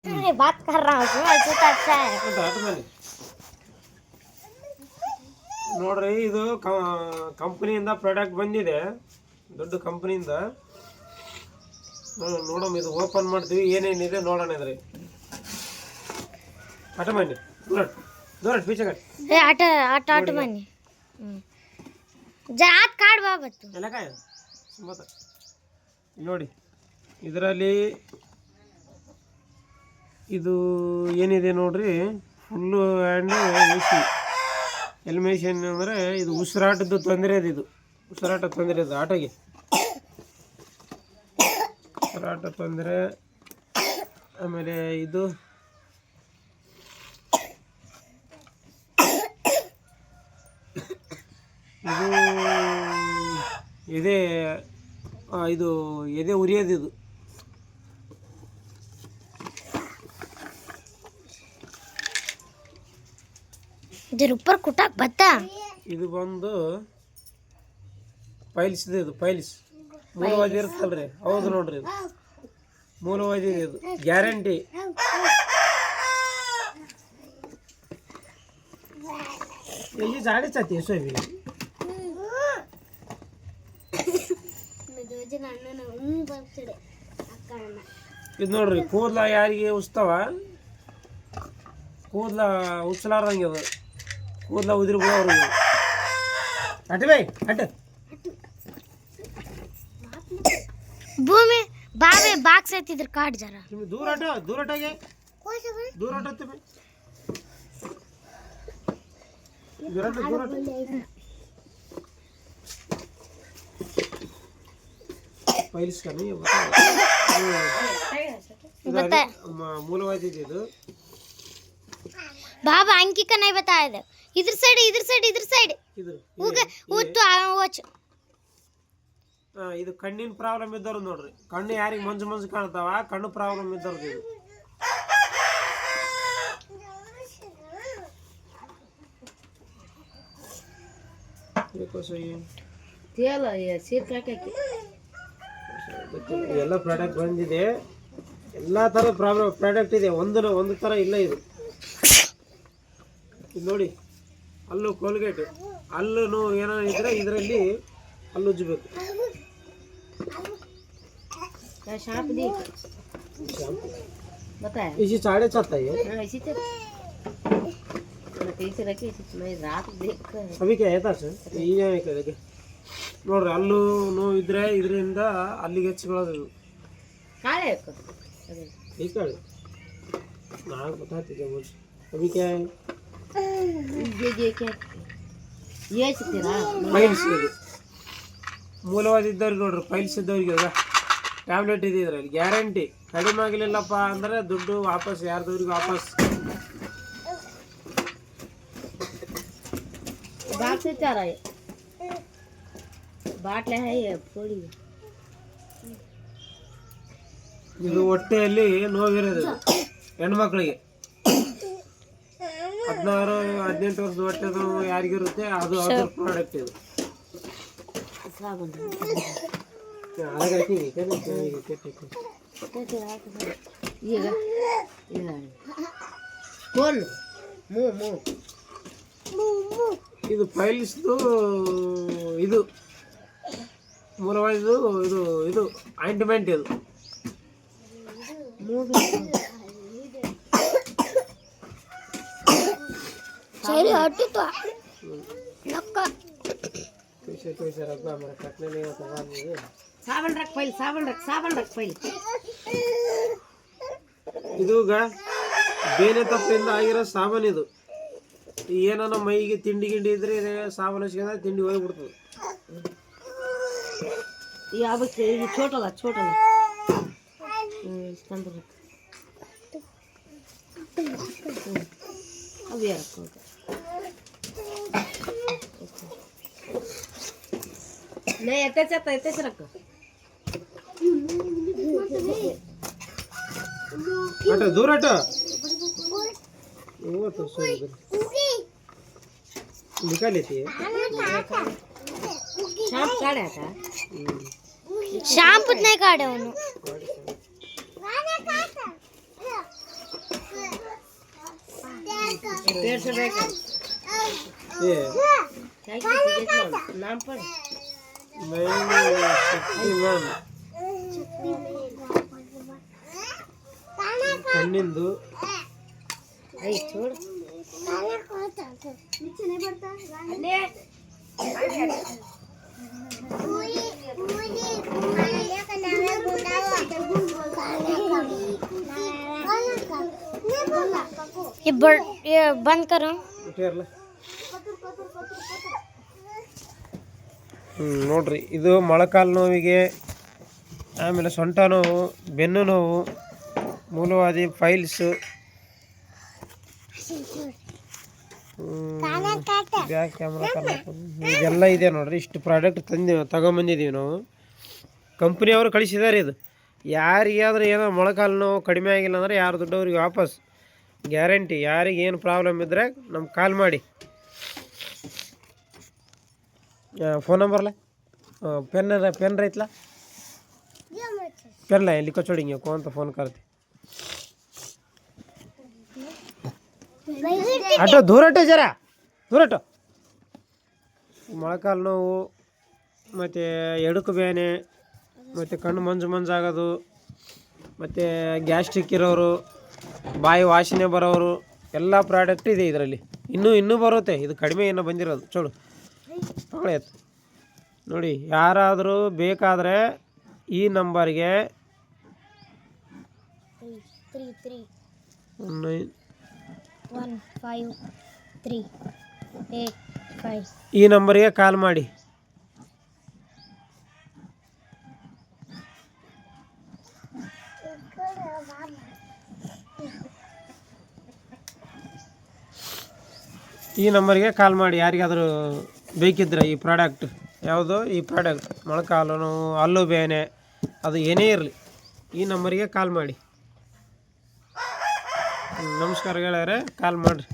अरे बात कर रहा हूँ ऐसे तो अच्छा है ನೋಡ್ರಿ ಇದು ಕಂಪನಿಯಿಂದ ಪ್ರಾಡಕ್ಟ್ ಬಂದಿದೆ ದೊಡ್ಡ ಕಂಪನಿಯಿಂದ ನೋಡೋಣ ಇದು ಓಪನ್ ಮಾಡ್ತೀವಿ ಏನೇನಿದೆ ನೋಡೋಣ ಇದ್ರಿ ಆಟ ಮಾಡಿ ದೂರ ದೂರ ಪೀಚೆ ಕಟ್ ए आट आट आट बनी जात काट बाबत ಎಲ್ಲ ಕಾಯ ಸುಮ್ಮತ ನೋಡಿ ಇದರಲ್ಲಿ ಇದು ಏನಿದೆ ನೋಡ್ರಿ ಫುಲ್ಲು ಆ್ಯಂಡ್ ಎಸಿ ಎಲ್ಮೇಷನ್ ಅಂದರೆ ಇದು ಉಸಿರಾಟದ ತೊಂದರೆ ಅದು ಇದು ಉಸಿರಾಟ ತೊಂದರೆ ಅದು ಆಟೋಗೆ ಉಸಿರಾಟ ತೊಂದರೆ ಆಮೇಲೆ ಇದು ಎದೆ ಇದು ಎದೆ ಉರಿಯೋದು ಇದು इधर ऊपर कुटाक बता ಇದು ಬಂದು ಪೈಲ್ಸ್ ಇದು ಪೈಲ್ಸ್ ಮೂಲವಾದಿ ಇರುತ್ತಲ್ರಿ ಹೌದು ನೋಡ್ರಿ ಇದು ಮೂಲವಾದಿ ಇದು ಗ್ಯಾರಂಟಿ ಎಲ್ಲಿ ಜಾಡಿ ಚಾತಿ ಸೋಬಿ ಇದು ನೋಡ್ರಿ ಕೂದಲ ಯಾರಿಗೆ ಉಸ್ತಾವ ಕೂದಲ ಉಚ್ಚಲಾರ್ದಂಗೆ ಅದು ಕೂದಲ ಉದಿರಿ ಬಿಡೋರು ಅಟ್ ಬೈ ಅಟ್ ಭೂಮಿ ಬಾವೆ ಬಾಕ್ಸ್ ಐತಿದ್ರ ಕಾಟ್ ಜರ तुम्ही दूर हटागे दूर हटो तुम्ही दूर हटो फाइल्स का नहीं बता ಮೂಲವಾದಿ ಇದು बाबा अंकी का नहीं बताया था इधर साइड ಇದು वो तो वॉच ಇದು ಕಣ್ಣಿನ ಪ್ರಾಬ್ಲಮ್ ಇದ್ದವ್ರು ನೋಡ್ರಿ ಕಣ್ಣು ಯಾರಿಗೆ ಮಂಜು ಮಂಜು ಕಾಣ್ತಾವ ಕಣ್ಣು ಪ್ರಾಬ್ಲಮ್ ಇದ್ದವ್ರದ್ದು ಇದು ಎಲ್ಲ ಪ್ರಾಡಕ್ಟ್ ಬಂದಿದೆ ಎಲ್ಲ ಥರ ಪ್ರಾಡಕ್ಟ್ ಇದೆ ಒಂದು ಥರ ಇಲ್ಲ ಇದು ನೋಡಿ ಅಲ್ಲು ಕೋಲ್ಗೇಟ್ ಅಲ್ಲು ಏನೋ ಇದ್ರೆ ಇದರಲ್ಲಿ ಅಲ್ಲು ಉಜ್ಜಬೇಕು शैम्पू दी बताया इसी 7.5 है हाँ इसी तरह मैंने पीछे रखी मैं रात देख कर अभी क्या है सर ये क्या ನೋಡ್ರಿ ಅಲ್ಲು ನೋವು ಇದ್ರೆ ಇದರಿಂದ ಅಲ್ಲಿಗೆ ಹಚ್ಕೊಳ್ಳೋದು काले ठीक है ना बताते क्या मुझे अभी क्या है ये क्या ये तेरा ಫೈಲ್ಸ್ ಇದೆ ಮೂಲವಾದಿ ಇದ್ದವ್ರಿಗೆ ನೋಡ್ರಿ ಫೈಲ್ಸ್ ಇದ್ದವ್ರಿಗೆ ಅದ ಟ್ಯಾಬ್ಲೆಟ್ ಇದೆ ಇದರಲ್ಲಿ ಗ್ಯಾರಂಟಿ ಕಡಿಮೆ ಆಗಲಿಲ್ಲಪ್ಪ ಅಂದ್ರೆ ದುಡ್ಡು ವಾಪಸ್ ಯಾರ್ದವ್ರಿಗೆ ವಾಪಸ್ बात से चाह रहा है बाटले है ये थोड़ी ಇದು ಹೊಟ್ಟೆಯಲ್ಲಿ ನೋವಿರೋದು ಹೆಣ್ಮಕ್ಳಿಗೆ 16-18 ವರ್ಷದ ಹೊಟ್ಟೆ ನೋವು ಯಾರಿಗಿರುತ್ತೆ ಅದು ಅದ್ರ ಪ್ರಾಡಕ್ಟ್ ಇದು साबुन ये खोल मुंह ಇದು ಫೈಲ್ಸ್ದು ಇದು ಮೂಲವಾದ ಇದು ಆಯಿಂಟ್ಮೆಂಟ್ ಇದು सही हट तो लक्का पैसे रखा हमारा कटने नहीं होता बाद में साबुन रख पहले ಇದೂಗ ಬೇನೆ ತಪ್ಪಿಂದ ಆಗಿರೋ ಸಾಬೂನು ಇದು ಏನಾನ ಮೈಗೆ ತಿಂಡಿ ಗಿಂಡಿ ಇದ್ರೆ ಸಾಬೂನು ಹಚ್ಕೊಂಡ್ರೆ ತಿಂಡಿ ಹೋಗ್ಬಿಡ್ತದೆ ये छोटा इसके अंदर रख अब ये रखो नहीं ऐसे रखो हटो दूर हटो वो तो सो निकाल लेती है सांप काढ़ा था शाम नहीं काटे उन्होंने पेड़ से बैठ ये क्या किया नाम पर मैं शक्तिमान ಕಣ್ಣಿಂದು आई छोड़ ये बंद करो ನೋಡ್ರಿ ಇದು ಮೊಳಕಾಲು ನೋವಿಗೆ ಆಮೇಲೆ ಸೊಂಟ ನೋವು ಬೆನ್ನು ನೋವು ಮೂಲವಾದಿ ಫೈಲ್ಸು ಬ್ಯಾಕ್ ಕ್ಯಾಮ್ರಾ ಇದೆಲ್ಲ ಇದೆ ನೋಡ್ರಿ. ಇಷ್ಟು ಪ್ರಾಡಕ್ಟ್ ತಗೊಂಬಂದಿದ್ದೀವಿ ನಾವು. ಕಂಪ್ನಿಯವರು ಕಳಿಸಿದ್ದಾರೆ. ಇದು ಯಾರಿಗಾದ್ರೂ ಏನೋ ಮೊಳಕಾಲು ನೋವು ಕಡಿಮೆ ಆಗಿಲ್ಲ ಅಂದರೆ ಯಾರು ದುಡ್ಡವ್ರಿಗೆ ವಾಪಸ್ ಗ್ಯಾರಂಟಿ. ಯಾರಿಗೆ ಏನು ಪ್ರಾಬ್ಲಮ್ ಇದ್ದರೆ ನಮ್ಗೆ ಕಾಲ್ ಮಾಡಿ. ಫೋನ್ ನಂಬರ್ಲ पेन रहीतला पेन ला लिखो छोड़ेंगे कौन तो फ़ोन करते अटो दूर हटो जरा दूर हटो ಮೊಳಕಾಲು ನೋವು ಮತ್ತು ಎಡಕು ಬೇನೆ ಮತ್ತು ಕಣ್ಣು ಮಂಜಾಗೋದು ಮತ್ತು ಗ್ಯಾಸ್ಟ್ರಿಕ್ ಇರೋರು ಬಾಯಿ ವಾಸನೆ ಬರೋರು ಎಲ್ಲ ಪ್ರಾಡಕ್ಟ್ ಇದೆ ಇದರಲ್ಲಿ. ಇನ್ನೂ ಬರುತ್ತೆ. ಇದು ಕಡಿಮೆ ಏನೋ ಬಂದಿರೋದು ಚೋಡು ತಗೊಳ್ಳಿ. ನೋಡಿ ಯಾರಾದರೂ ಬೇಕಾದರೆ ಈ ನಂಬರ್ಗೆ 15385 ಈ ನಂಬರ್ಗೆ ಕಾಲ್ ಮಾಡಿ. ಈ ನಂಬರ್ಗೆ ಕಾಲ್ ಮಾಡಿ ಯಾರಿಗಾದರೂ ಬೇಕಿದ್ರೆ ಈ ಪ್ರಾಡಕ್ಟ್ ಯಾವುದು ಈ ಪ್ರಾಡಕ್ಟ್ ಮೊಳಕಾಲು ನೋವು ಹಲ್ಲು ಬೇನೆ ಅದು ಏನೇ ಇರಲಿ ಈ ನಂಬರಿಗೆ ಕಾಲ್ ಮಾಡಿ. ನಮಸ್ಕಾರ ಗೆಳೆಯರೆ, ಕಾಲ್ ಮಾಡಿರಿ.